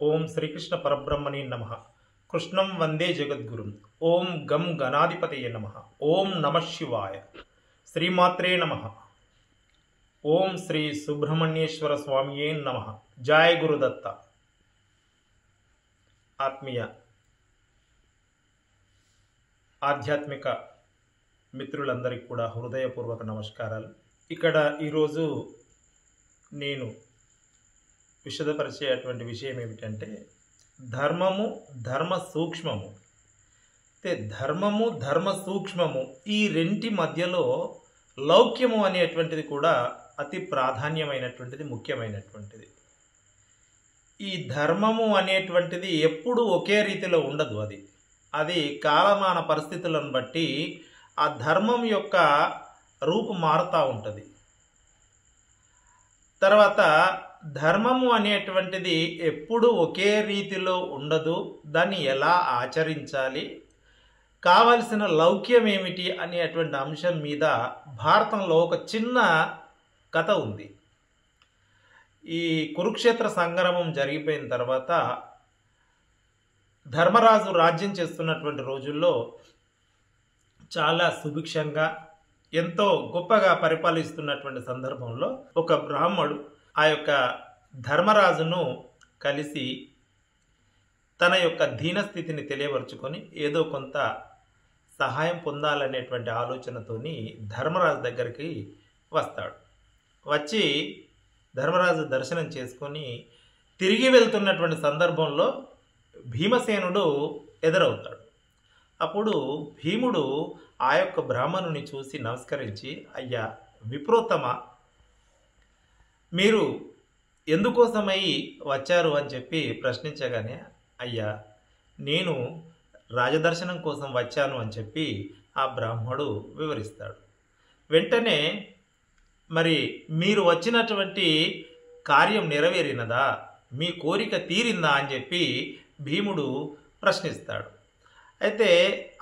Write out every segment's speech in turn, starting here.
ఓం శ్రీకృష్ణ పరబ్రహ్మణే నమః. కృష్ణం వందే జగద్గురుం. ఓం గం గణాధిపతయే నమః. ఓం నమః శివాయ. శ్రీమాత్రే నమః. ఓం శ్రీ సుబ్రహ్మణ్యేశ్వర స్వామియే నమః. జయ గురుదత్త. ఆత్మీయ ఆధ్యాత్మిక మిత్రులందరికీ కూడా హృదయపూర్వక నమస్కారాలు. ఇక్కడ ఈరోజు నేను విశదపరిచేటువంటి విషయం ఏమిటంటే ధర్మము ధర్మ సూక్ష్మము. అంటే ధర్మము ధర్మ సూక్ష్మము ఈ రెంటి మధ్యలో లౌక్యము అనేటువంటిది కూడా అతి ప్రాధాన్యమైనటువంటిది, ముఖ్యమైనటువంటిది. ఈ ధర్మము అనేటువంటిది ఎప్పుడు ఒకే రీతిలో ఉండదు. అది కాలమాన పరిస్థితులను బట్టి ఆ ధర్మం యొక్క రూపు మారుతూ ఉంటుంది. తర్వాత ధర్మము అనేటువంటిది ఎప్పుడు ఒకే రీతిలో ఉండదు. దాన్ని ఎలా ఆచరించాలి, కావలసిన లౌక్యం ఏమిటి అనేటువంటి అంశం మీద భారతంలో ఒక చిన్న కథ ఉంది. ఈ కురుక్షేత్ర సంగ్రామం జరిగిపోయిన తర్వాత ధర్మరాజు రాజ్యం చేస్తున్నటువంటి రోజుల్లో చాలా సుభిక్షంగా ఎంతో గొప్పగా పరిపాలిస్తున్నటువంటి సందర్భంలో ఒక బ్రాహ్మడు ఆ యొక్క ధర్మరాజును కలిసి తన యొక్క దీనస్థితిని తెలియపరుచుకొని ఏదో కొంత సహాయం పొందాలనేటువంటి ఆలోచనతోని ధర్మరాజు దగ్గరికి వస్తాడు. వచ్చి ధర్మరాజు దర్శనం చేసుకొని తిరిగి వెళ్తున్నటువంటి సందర్భంలో భీమసేనుడు ఎదురవుతాడు. అప్పుడు భీముడు ఆ యొక్క బ్రాహ్మణుని చూసి నమస్కరించి, అయ్యా విప్రోత్తమ, మీరు ఎందుకోసమై వచ్చారు అని చెప్పి ప్రశ్నించగానే, అయ్యా నేను రాజదర్శనం కోసం వచ్చాను అని చెప్పి ఆ బ్రాహ్మడు వివరిస్తాడు. వెంటనే మరి మీరు వచ్చినటువంటి కార్యం నెరవేరినదా, మీ కోరిక తీరిందా అని చెప్పి భీముడు ప్రశ్నిస్తాడు. అయితే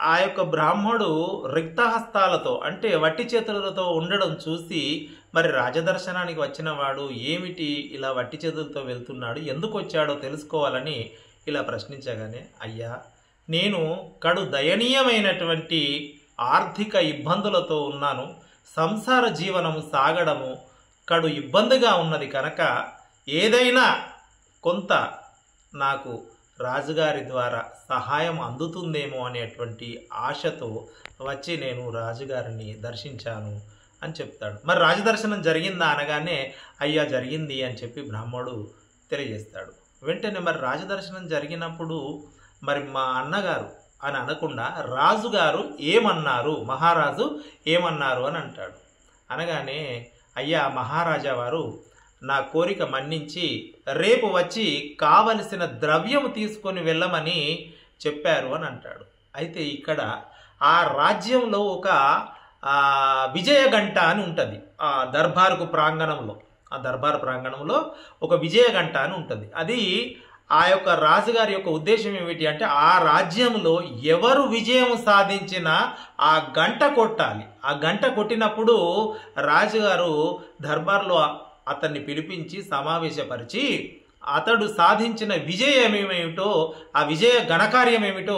ఆ యొక్క బ్రాహ్మడు రిక్తహస్తాలతో అంటే వట్టి చేతులతో ఉండడం చూసి, మరి రాజదర్శనానికి వచ్చిన వాడు ఏమిటి ఇలా వట్టి చేతులతో వెళ్తున్నాడు, ఎందుకు వచ్చాడో తెలుసుకోవాలని ఇలా ప్రశ్నించగానే, అయ్యా నేను కడు దయనీయమైనటువంటి ఆర్థిక ఇబ్బందులతో ఉన్నాను, సంసార జీవనము సాగడము కడు ఇబ్బందిగా ఉన్నది కనుక ఏదైనా కొంత నాకు రాజుగారి ద్వారా సహాయం అందుతుందేమో అనేటువంటి ఆశతో వచ్చి నేను రాజుగారిని దర్శించాను అని చెప్తాడు. మరి రాజదర్శనం జరిగిందా అనగానే, అయ్యా జరిగింది అని చెప్పి బ్రాహ్మడు తెలియజేస్తాడు. వెంటనే మరి రాజదర్శనం జరిగినప్పుడు మరి మా అన్నగారు అని అనకుండా రాజుగారు ఏమన్నారు, మహారాజు ఏమన్నారు అని అంటాడు. అనగానే, అయ్యా మహారాజా వారు నా కోరిక మన్నించి రేపు వచ్చి కావలసిన ద్రవ్యం తీసుకొని వెళ్ళమని చెప్పారు అని అంటాడు. అయితే ఇక్కడ ఆ రాజ్యంలో ఒక విజయ గంట అని ఉంటుంది. ఆ దర్బార్ ప్రాంగణంలో ఒక విజయ గంట అని ఉంటుంది. అది ఆ యొక్క రాజుగారి యొక్క ఉద్దేశం ఏమిటి అంటే ఆ రాజ్యంలో ఎవరు విజయం సాధించినా ఆ గంట కొట్టాలి. ఆ గంట కొట్టినప్పుడు రాజుగారు దర్బార్లో అతన్ని పిలిపించి సమావేశపరిచి అతడు సాధించిన విజయం ఏమిటో, ఆ విజయ ఘనకార్యం ఏమిటో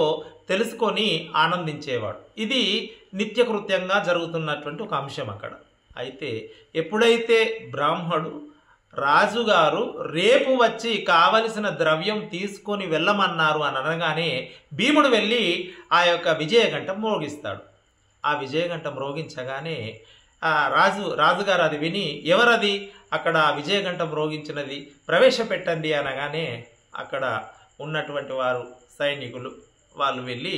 తెలుసుకొని ఆనందించేవాడు. ఇది నిత్యకృత్యంగా జరుగుతున్నటువంటి ఒక అంశం అక్కడ. అయితే ఎప్పుడైతే బ్రాహ్మడు రాజుగారు రేపు వచ్చి కావలసిన ద్రవ్యం తీసుకొని వెళ్ళమన్నారు అని అనగానే భీముడు వెళ్ళి ఆ యొక్క విజయ గంట మ్రోగిస్తాడు. ఆ విజయ గంట మ్రోగించగానే రాజుగారు అది విని, ఎవరది అక్కడ విజయ గంట మ్రోగించినది, ప్రవేశపెట్టండి అనగానే అక్కడ ఉన్నటువంటి వారు సైనికులు వాళ్ళు వెళ్ళి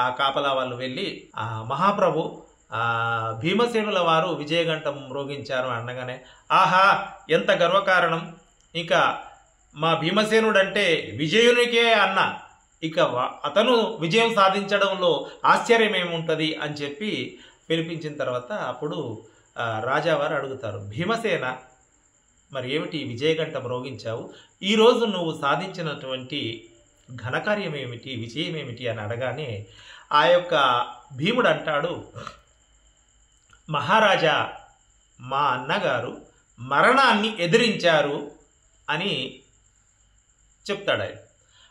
ఆ కాపలా వాళ్ళు వెళ్ళి, మహాప్రభు భీమసేనుల వారు విజయగంట మ్రోగించారు అనగానే, ఆహా ఎంత గర్వకారణం, ఇక మా భీమసేనుడంటే విజయునికే అన్న, ఇక అతను విజయం సాధించడంలో ఆశ్చర్యం ఏముంటుంది అని చెప్పి పిలిపించిన తర్వాత అప్పుడు రాజావారు అడుగుతారు, భీమసేన మరి ఏమిటి విజయగంట మ్రోగించావు, ఈరోజు నువ్వు సాధించినటువంటి ఘనకార్యం ఏమిటి, విజయం ఏమిటి అని అడగానే ఆ యొక్క భీముడు అంటాడు, మహారాజా మా అన్నగారు మరణాన్ని ఎదిరించారు అని చెప్తాడు ఆయన.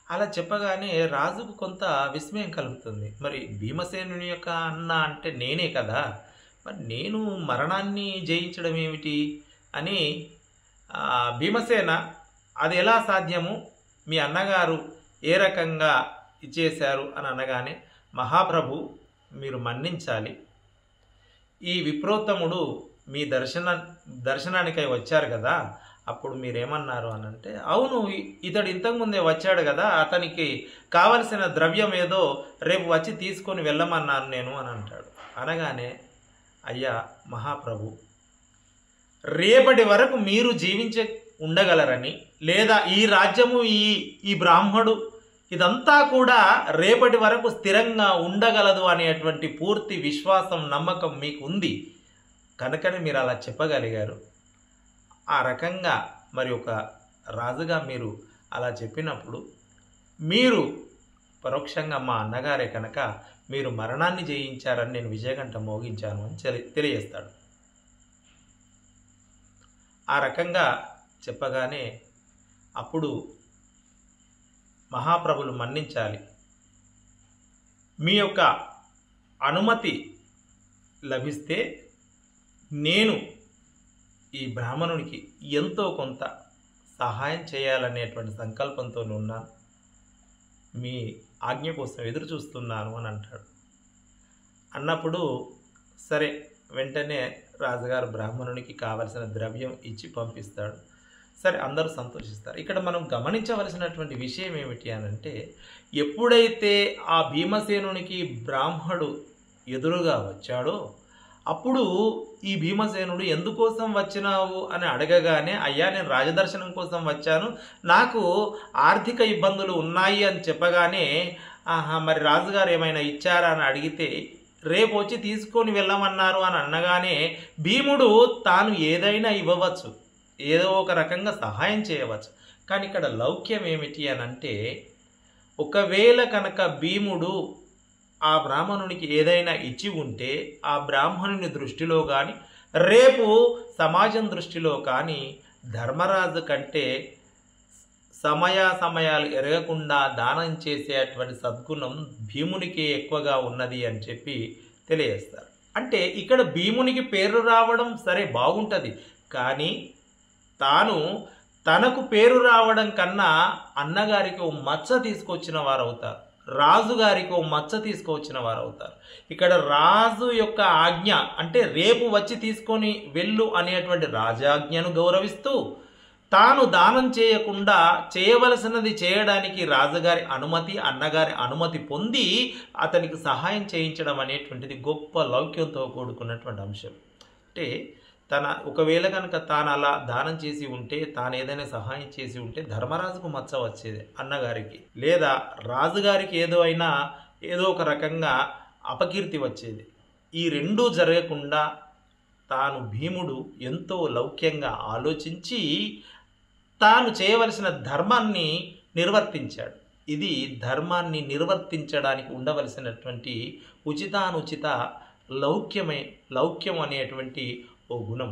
అలా చెప్పగానే రాజుకు కొంత విస్మయం కలుగుతుంది. మరి భీమసేనుని యొక్క అన్న అంటే నేనే కదా! మరి నేను మరణాన్ని జయించడం ఏమిటి అని భీమసేన అది ఎలా సాధ్యము? మీ అన్నగారు ఏ రకంగా ఇచ్చేశారు అని అనగానే, మహాప్రభు మీరు మన్నించాలి. ఈ విప్రోత్తముడు మీ దర్శనానికై వచ్చారు కదా, అప్పుడు మీరేమన్నారు అని అంటే, అవును ఇతడు ఇంతకుముందే వచ్చాడు కదా, అతనికి కావలసిన ద్రవ్యం ఏదో రేపు వచ్చి తీసుకొని వెళ్ళమన్నాను నేను అని అంటాడు. అనగానే, అయ్యా మహాప్రభు, రేపటి వరకు మీరు జీవించే ఉండగలరని, లేదా ఈ రాజ్యము ఈ బ్రాహ్మడు ఇదంతా కూడా రేపటి వరకు స్థిరంగా ఉండగలదు అనేటువంటి పూర్తి విశ్వాసం, నమ్మకం మీకు ఉంది కనుకనే మీరు అలా చెప్పగలిగారు. ఆ రకంగా మరి ఒక రాజుగా మీరు అలా చెప్పినప్పుడు మీరు పరోక్షంగా మా అన్నగారే కనుక మీరు మరణాన్ని జయించారని నేను విజయగంట మోగించాను అని తెలియజేస్తాడు. ఆ రకంగా చెప్పగానే అప్పుడు మహాప్రభులు మన్నించాలి, మీ యొక్క అనుమతి లభిస్తే నేను ఈ బ్రాహ్మణునికి ఎంతో కొంత సహాయం చేయాలనేటువంటి సంకల్పంతో ఉన్నాను, మీ ఆజ్ఞ కోసం ఎదురు చూస్తున్నాను అని అంటాడు. అన్నప్పుడు సరే, వెంటనే రాజుగారు బ్రాహ్మణునికి కావలసిన ద్రవ్యం ఇచ్చి పంపిస్తాడు. సరే, అందరూ సంతోషిస్తారు. ఇక్కడ మనం గమనించవలసినటువంటి విషయం ఏమిటి అని అంటే, ఎప్పుడైతే ఆ భీమసేనునికి బ్రాహ్మడు ఎదురుగా వచ్చాడో అప్పుడు ఈ భీమసేనుడు ఎందుకోసం వచ్చినావు అని అడగగానే, అయ్యా నేను రాజదర్శనం కోసం వచ్చాను, నాకు ఆర్థిక ఇబ్బందులు ఉన్నాయి అని చెప్పగానే, మరి రాజుగారు ఏమైనా ఇచ్చారా అని అడిగితే, రేపు వచ్చి తీసుకొని వెళ్ళమన్నారు అని అనగానే భీముడు తాను ఏదైనా ఇవ్వవచ్చు, ఏదో ఒక రకంగా సహాయం చేయవచ్చు. కానీ ఇక్కడ లౌక్యం ఏమిటి అని అంటే, ఒకవేళ కనుక భీముడు ఆ బ్రాహ్మణునికి ఏదైనా ఇచ్చి ఉంటే ఆ బ్రాహ్మణుని దృష్టిలో కానీ రేపు సమాజం దృష్టిలో కానీ ధర్మరాజు కంటే సమయాలు ఎరగకుండా దానం చేసేటువంటి సద్గుణం భీమునికి ఎక్కువగా ఉన్నది అని చెప్పి తెలియజేస్తారు. అంటే ఇక్కడ భీమునికి పేరు రావడం సరే బాగుంటుంది, కానీ తనకు పేరు రావడం కన్నా అన్నగారికి ఓ మచ్చ తీసుకొచ్చిన వారు అవుతారు, రాజుగారికి ఓ మచ్చ తీసుకొచ్చిన వారు అవుతారు. ఇక్కడ రాజు యొక్క ఆజ్ఞ అంటే రేపు వచ్చి తీసుకొని వెళ్ళు అనేటువంటి రాజాజ్ఞను గౌరవిస్తూ తాను దానం చేయకుండా చేయవలసినది చేయడానికి రాజుగారి అనుమతి, అన్నగారి అనుమతి పొంది అతనికి సహాయం చేయించడం అనేటువంటిది గొప్ప లౌక్యంతో కూడుకున్నటువంటి అంశం. అంటే ఒకవేళ కనుక తాను అలా దానం చేసి ఉంటే, తాను ఏదైనా సహాయం చేసి ఉంటే ధర్మరాజుకు మచ్చ వచ్చేది అన్నగారికి, లేదా రాజుగారికి ఏదో ఒక రకంగా అపకీర్తి వచ్చేది. ఈ రెండూ జరగకుండా భీముడు ఎంతో లౌక్యంగా ఆలోచించి తాను చేయవలసిన ధర్మాన్ని నిర్వర్తించాడు. ఇది ధర్మాన్ని నిర్వర్తించడానికి ఉండవలసినటువంటి ఉచితానుచిత లౌక్యం అనేటువంటి ఓ గుణం.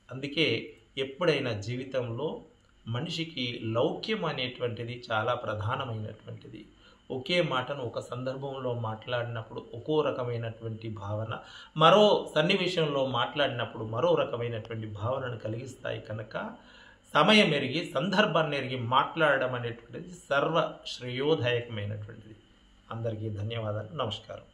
అందుకే ఎప్పుడైనా జీవితంలో మనిషికి లౌక్యం అనేటువంటిది చాలా ప్రధానమైనటువంటిది. ఒకే మాటను ఒక సందర్భంలో మాట్లాడినప్పుడు ఒక్కో రకమైనటువంటి భావన, మరో సన్నివేశంలో మాట్లాడినప్పుడు మరో రకమైనటువంటి భావనను కలిగిస్తాయి. కనుక సమయం ఎరిగి, సందర్భాన్ని ఎరిగి మాట్లాడడం అనేటువంటిది సర్వ శ్రేయోదాయకమైనటువంటిది. అందరికీ ధన్యవాదాలు. నమస్కారం.